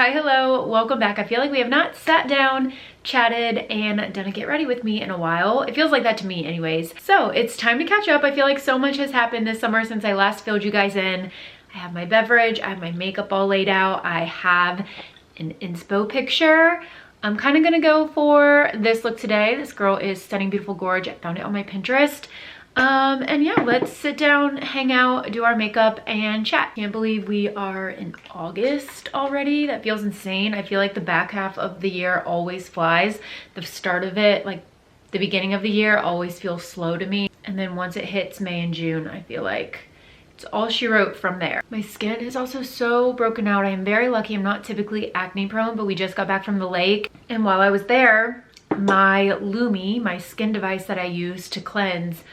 Hi, hello, welcome back. I feel like we have not sat down, chatted, and done a get ready with me in a while. It feels like that to me anyways. So it's time to catch up. I feel like so much has happened this summer since I last filled you guys in. I have my beverage, I have my makeup all laid out, I have an inspo picture. I'm kind of gonna go for this look today. This girl is Stunning Beautiful Gorge. I found it on my Pinterest. And yeah, let's sit down, hang out, do our makeup, and chat. Can't believe we are in August already. That feels insane. I feel like the back half of the year always flies. The start of it, like the beginning of the year, always feels slow to me. And then once it hits May and June, I feel like it's all she wrote from there. My skin is also so broken out. I am very lucky. I'm not typically acne prone, but we just got back from the lake. And while I was there, my Lumi, my skin device that I use to cleanse,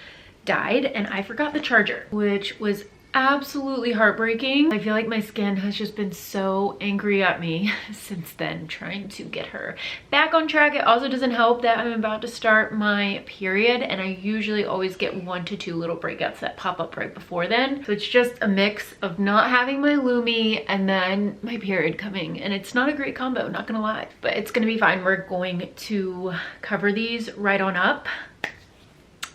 died, and I forgot the charger, which was absolutely heartbreaking. I feel like my skin has just been so angry at me since then, trying to get her back on track. It also doesn't help that I'm about to start my period, and I usually always get 1 to 2 little breakouts that pop up right before then. So it's just a mix of not having my Lumi and then my period coming, and it's not a great combo, not gonna lie, but it's gonna be fine. We're going to cover these right on up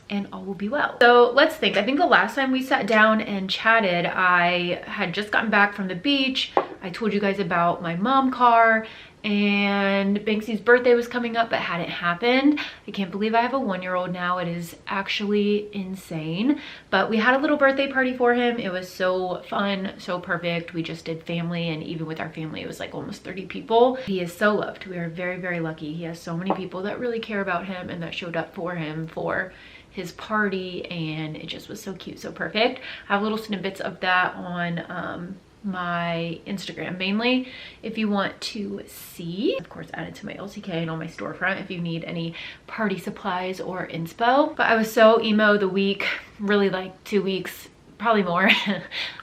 and all will be well. So let's think. I think the last time we sat down and chatted, I had just gotten back from the beach. I told you guys about my mom car, and Banksy's birthday was coming up but hadn't happened. I can't believe I have a 1-year-old now. It is actually insane. But we had a little birthday party for him. It was so fun, so perfect. We just did family, and even with our family, it was like almost 30 people. He is so loved. We are very, very lucky. He has so many people that really care about him and that showed up for him for his party, and it just was so cute, so perfect. I have little snippets of that on my Instagram mainly if you want to see. Of course, added to my LCK and on my storefront if you need any party supplies or inspo. But I was so emo the week, really like 2 weeks, probably more,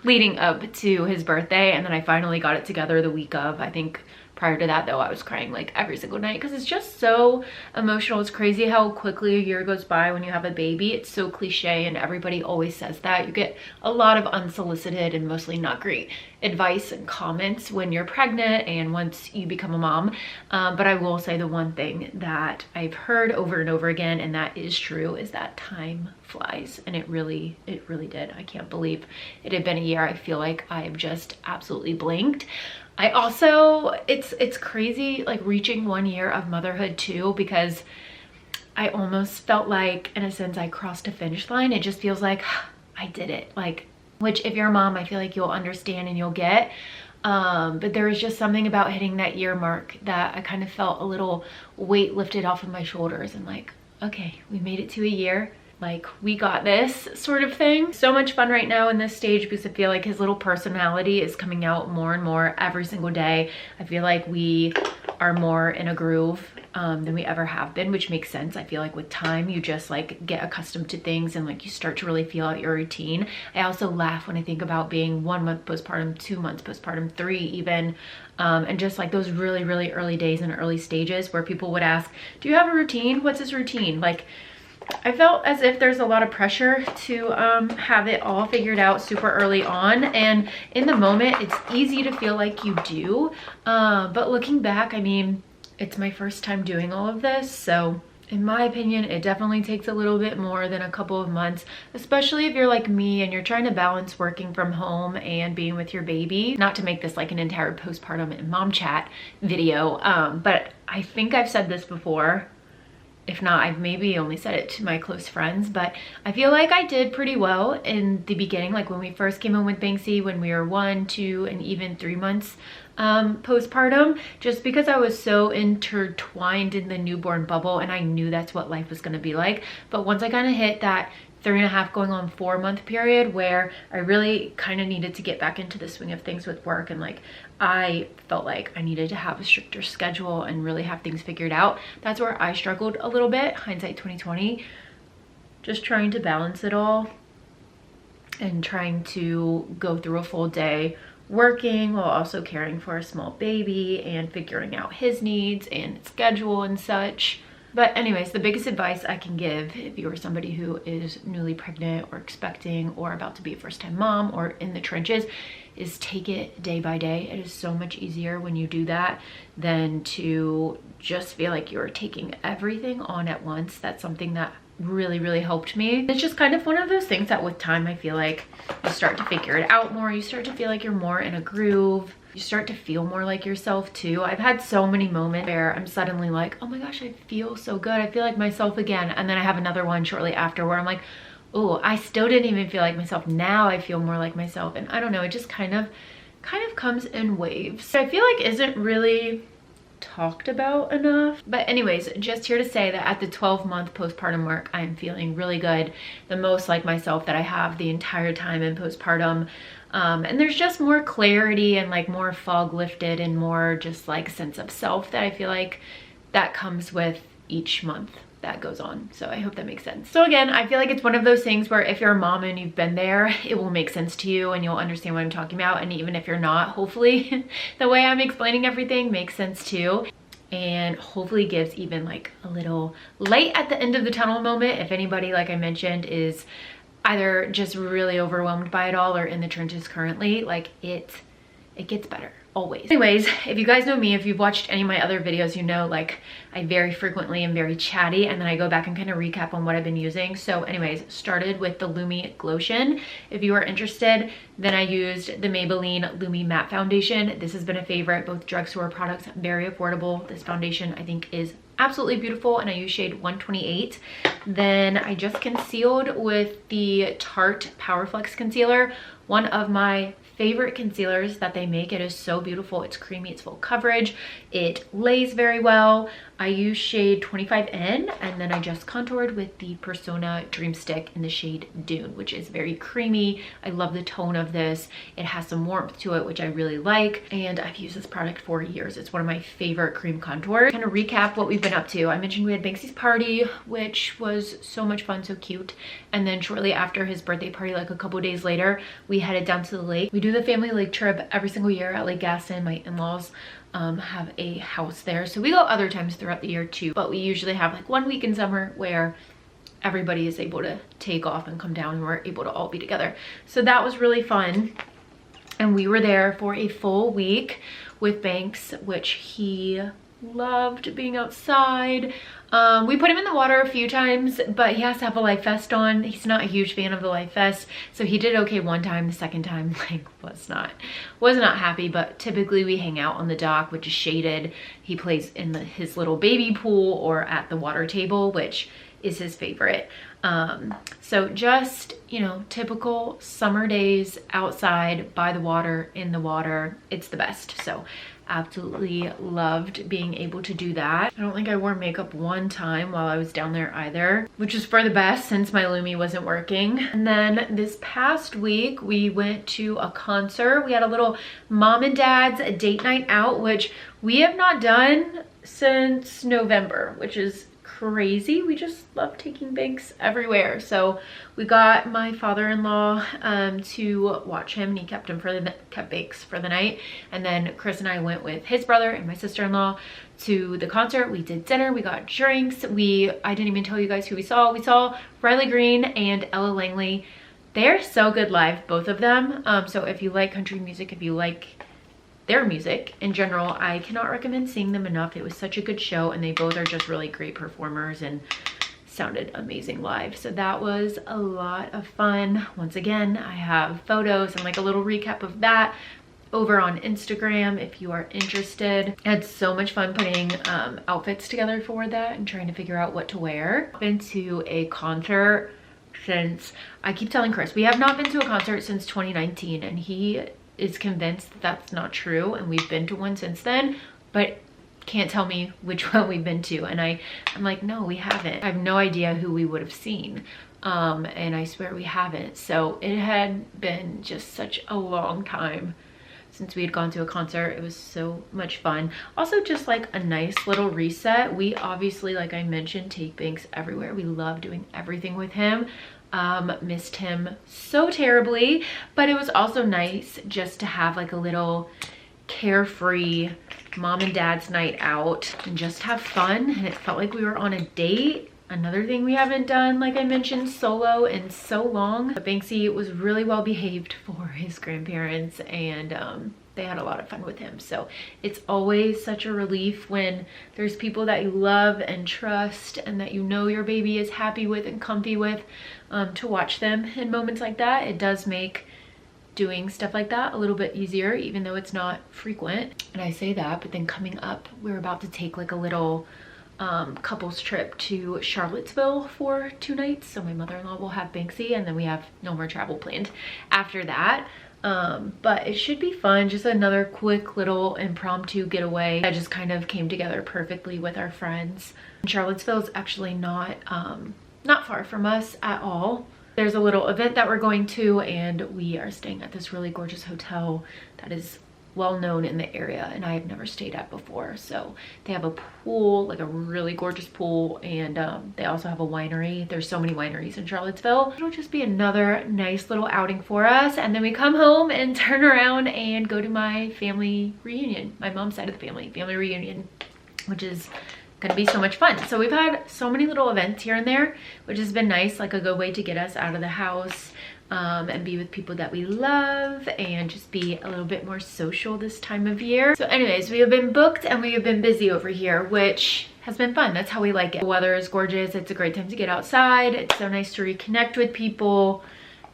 leading up to his birthday, and then I finally got it together the week of. I think prior to that though, I was crying like every single night because it's just so emotional. It's crazy how quickly a year goes by when you have a baby. It's so cliche, and everybody always says that. You get a lot of unsolicited and mostly not great advice and comments when you're pregnant and once you become a mom. But I will say the one thing that I've heard over and over again, and that is true, is that time flies. And it really did. I can't believe it had been a year. I feel like I have just absolutely blinked. I also, it's crazy like reaching 1 year of motherhood too, because I almost felt like in a sense I crossed a finish line. It just feels like I did it, like, which if you're a mom, I feel like you'll understand and you'll get. But there was just something about hitting that year mark that I kind of felt a little weight lifted off of my shoulders, and like, okay, we made it to a year. Like, we got this sort of thing. So much fun right now in this stage because I feel like his little personality is coming out more and more every single day. I feel like we are more in a groove than we ever have been, which makes sense. I feel like with time, you just like get accustomed to things and like you start to really feel out your routine. I also laugh when I think about being 1 month postpartum, 2 months postpartum, 3 even, and just like those really, really early days and early stages where people would ask, do you have a routine? What's his routine? Like, I felt as if there's a lot of pressure to have it all figured out super early on, and in the moment it's easy to feel like you do, but looking back, I mean, it's my first time doing all of this, so in my opinion it definitely takes a little bit more than a couple of months, especially if you're like me and you're trying to balance working from home and being with your baby. Not to make this like an entire postpartum and mom chat video, but I think I've said this before. If not, I've maybe only said it to my close friends, but I feel like I did pretty well in the beginning. Like when we first came home with Banksy, when we were 1, 2, and even 3 months postpartum, just because I was so intertwined in the newborn bubble and I knew that's what life was going to be like. But once I kind of hit that 3.5 going on 4 month period where I really kind of needed to get back into the swing of things with work, and like I felt like I needed to have a stricter schedule and really have things figured out, that's where I struggled a little bit. Hindsight 2020, just trying to balance it all and trying to go through a full day working while also caring for a small baby and figuring out his needs and schedule and such. But anyways, the biggest advice I can give if you are somebody who is newly pregnant or expecting or about to be a first-time mom or in the trenches is take it day by day. It is so much easier when you do that than to just feel like you're taking everything on at once. That's something that really helped me. It's just kind of one of those things that with time I feel like you start to figure it out more. You start to feel like you're more in a groove. You start to feel more like yourself too. I've had so many moments where I'm suddenly like, oh my gosh, I feel so good. I feel like myself again. And then I have another one shortly after where I'm like, oh, I still didn't even feel like myself. Now I feel more like myself. And I don't know, it just kind of comes in waves. I feel like isn't really talked about enough. But anyways, just here to say that at the 12-month postpartum mark, I am feeling really good. The most like myself that I have the entire time in postpartum. And there's just more clarity and like more fog lifted and more just like sense of self that I feel like that comes with each month that goes on. So I hope that makes sense. So again, I feel like it's one of those things where if you're a mom and you've been there, it will make sense to you and you'll understand what I'm talking about. And even if you're not, hopefully the way I'm explaining everything makes sense too. And hopefully gives even like a little light at the end of the tunnel moment. If anybody, like I mentioned, is either just really overwhelmed by it all or in the trenches currently, like it gets better. Always. Anyways, if you guys know me, if you've watched any of my other videos, you know like I very frequently am very chatty and then I go back and kind of recap on what I've been using. So anyways, started with the Lumi Glotion. If you are interested, then I used the Maybelline Lumi Matte Foundation. This has been a favorite, both drugstore products, very affordable. This foundation I think is absolutely beautiful and I use shade 128. Then I just concealed with the Tarte Power Flex Concealer, one of my favorite concealers that they make. It is so beautiful. It's creamy, it's full coverage, it lays very well. I use shade 25N and then I just contoured with the Persona Dream Stick in the shade Dune, which is very creamy. I love the tone of this. It has some warmth to it, which I really like. And I've used this product for years. It's one of my favorite cream contours. Kind of recap what we've been up to. I mentioned we had Banksy's party, which was so much fun, so cute. And then shortly after his birthday party, like a couple days later, we headed down to the lake. We do the family lake trip every single year at Lake Gaston. My in-laws have a house there, so we go other times throughout the year too, but we usually have like 1 week in summer where everybody is able to take off and come down and we're able to all be together. So that was really fun, and we were there for a full week with Banks, which he loved being outside. We put him in the water a few times, but he has to have a life vest on. He's not a huge fan of the life vest, so he did okay one time. The second time, like, was not happy. But typically we hang out on the dock, which is shaded. He plays in his little baby pool or at the water table, which is his favorite. So just, you know, typical summer days outside by the water, in the water. It's the best. So absolutely loved being able to do that. I don't think I wore makeup one time while I was down there either, which is for the best since my Lumi wasn't working. And then this past week we went to a concert. We had a little mom and dad's date night out, which we have not done since November, which is crazy. We just love taking Banks everywhere. So we got my father-in-law to watch him, and he kept Banks for the night. And then Chris and I went with his brother and my sister-in-law to the concert. We did dinner, we got drinks. I didn't even tell you guys who we saw. We saw Riley Green and Ella Langley. They're so good live, both of them. So if you like country music, if you like their music in general, I cannot recommend seeing them enough. It was such a good show, and they both are just really great performers and sounded amazing live. So that was a lot of fun. Once again, I have photos and like a little recap of that over on Instagram if you are interested. I had so much fun putting outfits together for that and trying to figure out what to wear. I've been to a concert since, I keep telling Chris, we have not been to a concert since 2019, and he is convinced that that's not true, and we've been to one since then, but can't tell me which one we've been to. And I'm like, no, we haven't. I have no idea who we would have seen, and I swear we haven't. So it had been just such a long time since we had gone to a concert. It was so much fun. Also just like a nice little reset. We obviously, like I mentioned, take Banks everywhere. We love doing everything with him. Missed him so terribly, but it was also nice just to have like a little carefree mom and dad's night out and just have fun. And it felt like we were on a date. Another thing we haven't done, like I mentioned, solo in so long. But Banksy was really well behaved for his grandparents, and they had a lot of fun with him. So it's always such a relief when there's people that you love and trust and that you know your baby is happy with and comfy with, to watch them in moments like that. It does make doing stuff like that a little bit easier, even though it's not frequent. And I say that, but then coming up, we're about to take like a little couples trip to Charlottesville for 2 nights. So my mother-in-law will have Banksy, and then we have no more travel planned after that. But it should be fun. Just another quick little impromptu getaway that just kind of came together perfectly with our friends. Charlottesville is actually not far from us at all. There's a little event that we're going to, and we are staying at this really gorgeous hotel that is well known in the area, and I have never stayed at before. So they have a pool, like a really gorgeous pool, and they also have a winery. There's so many wineries in Charlottesville. It'll just be another nice little outing for us, and then we come home and turn around and go to my family reunion, my mom's side of the family reunion, which is gonna be so much fun. So we've had so many little events here and there, which has been nice, like a good way to get us out of the house, and be with people that we love and just be a little bit more social this time of year. So anyways, we have been booked and we have been busy over here, which has been fun. That's how we like it. The weather is gorgeous. It's a great time to get outside. It's so nice to reconnect with people.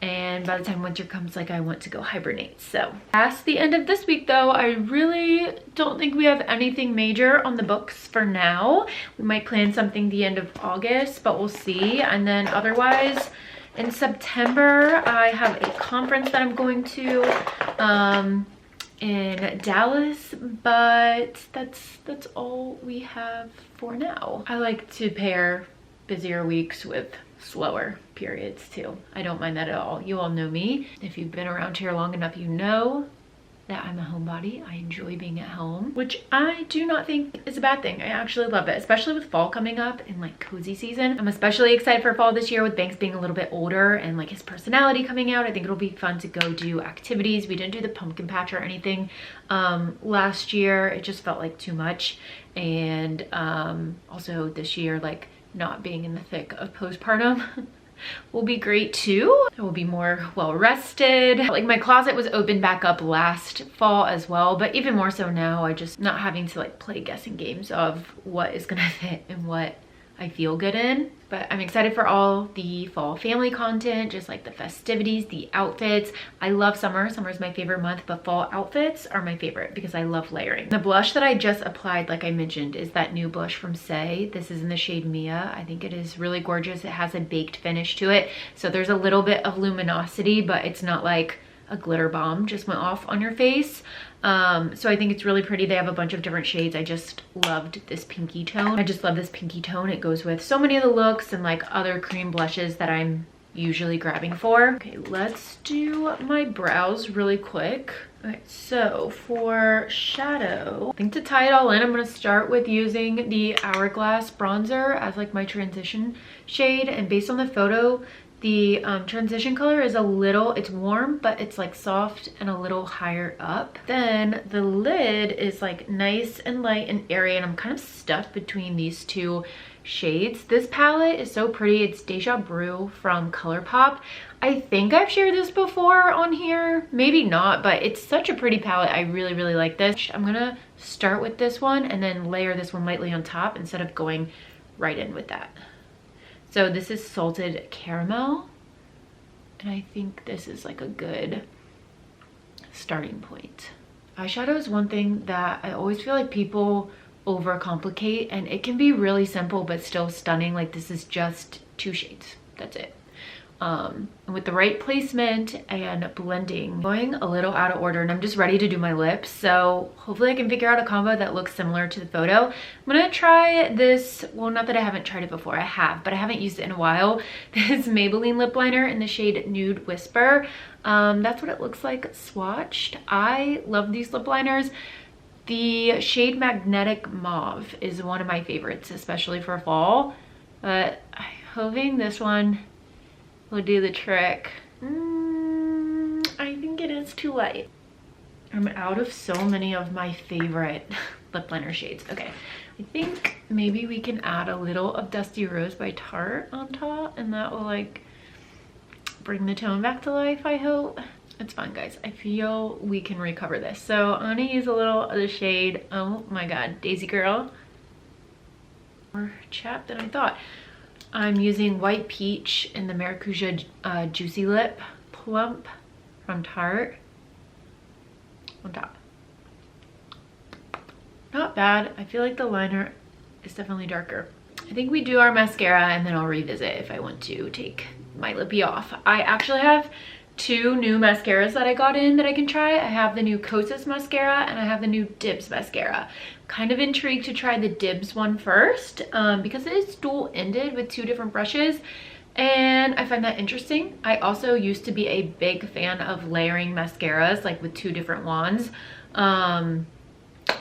And by the time winter comes, like, I want to go hibernate. So past the end of this week though, I really don't think we have anything major on the books for now. We might plan something the end of August, but we'll see. And then otherwise, in September, I have a conference that I'm going to in Dallas, but that's all we have for now. I like to pair busier weeks with slower periods too. I don't mind that at all. You all know me. If you've been around here long enough, you know that I'm a homebody. I enjoy being at home, which I do not think is a bad thing. I actually love it, especially with fall coming up and like cozy season. I'm especially excited for fall this year with Banks being a little bit older and like his personality coming out. I think it'll be fun to go do activities. We didn't do the pumpkin patch or anything last year. It just felt like too much. And also this year, like not being in the thick of postpartum will be great too. I will be more well rested. Like my closet was opened back up last fall as well, but even more so now. I just not having to like play guessing games of what is gonna fit and what I feel good in. But I'm excited for all the fall family content, just like the festivities, the outfits. I love summer. Summer is my favorite month, but fall outfits are my favorite because I love layering. The blush that I just applied, like I mentioned, is that new blush from Say. This is in the shade Mia. I think it is really gorgeous. It has a baked finish to it. So there's a little bit of luminosity, but it's not like a glitter bomb just went off on your face. So I think it's really pretty. They have a bunch of different shades. I just loved this pinky tone. I just love this pinky tone. It goes with so many of the looks and like other cream blushes that I'm usually grabbing for. Okay, let's do my brows really quick. Okay, so for shadow, I think to tie it all in, I'm gonna start with using the Hourglass bronzer as like my transition shade. And based on the photo, the transition color is a little, it's warm, but it's like soft and a little higher up. Then the lid is like nice and light and airy, and I'm kind of stuck between these two shades. This palette is so pretty. It's Deja Brew from ColourPop. I think I've shared this before on here, maybe not, but it's such a pretty palette. I really, really like this. I'm gonna start with this one and then layer this one lightly on top instead of going right in with that. So this is Salted Caramel, and I think this is like a good starting point. Eyeshadow is one thing that I always feel like people overcomplicate, and it can be really simple but still stunning. Like this is just 2 shades, that's it. And with the right placement and blending, going a little out of order, and I'm just ready to do my lips. So hopefully I can figure out a combo that looks similar to the photo. I'm gonna try this, well, not that I haven't tried it before, I have, but I haven't used it in a while. This Maybelline lip liner in the shade Nude Whisper. That's what it looks like swatched. I love these lip liners. The shade Magnetic Mauve is one of my favorites, especially for fall, but I'm hoping this one will do the trick. I think it is too light. I'm out of so many of my favorite lip liner shades. Okay, I think maybe we can add a little of Dusty Rose by Tarte on top, and that will like bring the tone back to life, I hope. It's fine, guys. I feel we can recover this. So I'm gonna use a little of the shade, oh my god, Daisy Girl. More chapped than I thought. I'm using White Peach in the Maracuja Juicy Lip Plump from Tarte on top. Not bad. I feel like the liner is definitely darker. I think we do our mascara and then I'll revisit if I want to take my lippy off. I actually have 2 new mascaras that I got in that I can try. I have the new Kosas mascara and I have the new DIBS mascara. Kind of intrigued to try the DIBS one first because it is dual-ended with 2 different brushes, and I find that interesting. I also used to be a big fan of layering mascaras, like with 2 different wands.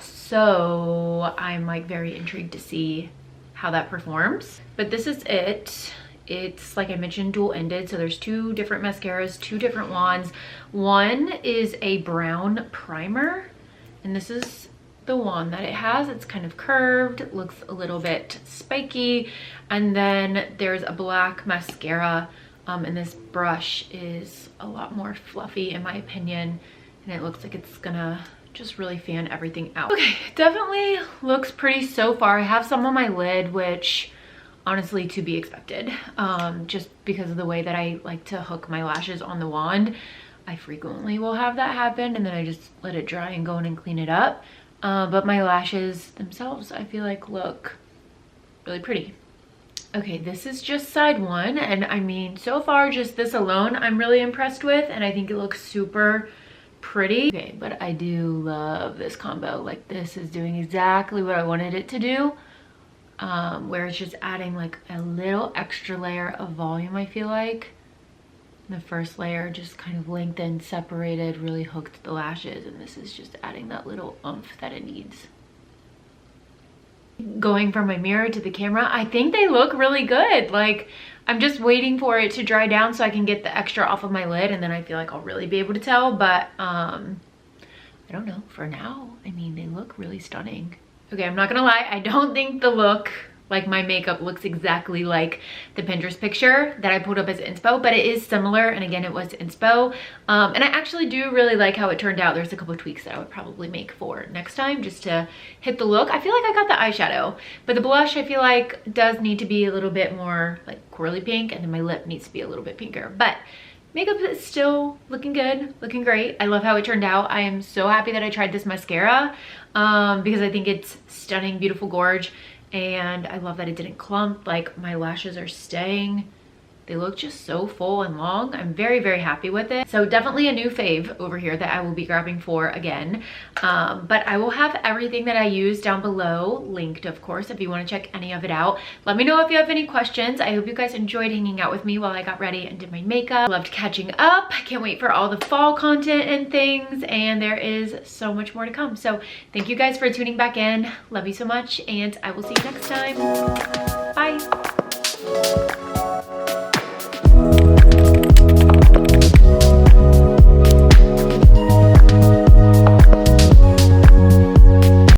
So I'm like very intrigued to see how that performs. But this is it. It's, like I mentioned, dual-ended, so there's 2 different mascaras, 2 different wands. One is a brown primer, and this is the wand that it has. It's kind of curved, looks a little bit spiky, and then there's a black mascara, and this brush is a lot more fluffy in my opinion, and it looks like it's gonna just really fan everything out. Okay, definitely looks pretty so far. I have some on my lid, which honestly to be expected, just because of the way that I like to hook my lashes on the wand. I frequently will have that happen and then I just let it dry and go in and clean it up. But my lashes themselves, I feel like look really pretty. Okay, this is just side 1, and I mean, so far just this alone I'm really impressed with, and I think it looks super pretty. Okay, but I do love this combo. Like, this is doing exactly what I wanted it to do. Where it's just adding like a little extra layer of volume, I feel like. The first layer just kind of lengthened, separated, really hooked the lashes, and this is just adding that little oomph that it needs. Going from my mirror to the camera, I think they look really good. Like, I'm just waiting for it to dry down so I can get the extra off of my lid, and then I feel like I'll really be able to tell, but I don't know. For now, I mean, they look really stunning. Okay, I'm not gonna lie, I don't think the look, like my makeup, looks exactly like the Pinterest picture that I pulled up as inspo, but it is similar, and again, it was inspo. And I actually do really like how it turned out. There's a couple of tweaks that I would probably make for next time just to hit the look. I feel like I got the eyeshadow, but the blush I feel like does need to be a little bit more like corally pink, and then my lip needs to be a little bit pinker. But makeup is still looking good, looking great. I love how it turned out. I am so happy that I tried this mascara because I think it's stunning, beautiful, gorge, and I love that it didn't clump. Like, my lashes are staying. They look just so full and long. I'm very, very happy with it. So definitely a new fave over here that I will be grabbing for again. But I will have everything that I use down below linked, of course, if you want to check any of it out. Let me know if you have any questions. I hope you guys enjoyed hanging out with me while I got ready and did my makeup. Loved catching up. I can't wait for all the fall content and things, and there is so much more to come. So thank you guys for tuning back in. Love you so much, and I will see you next time. Bye.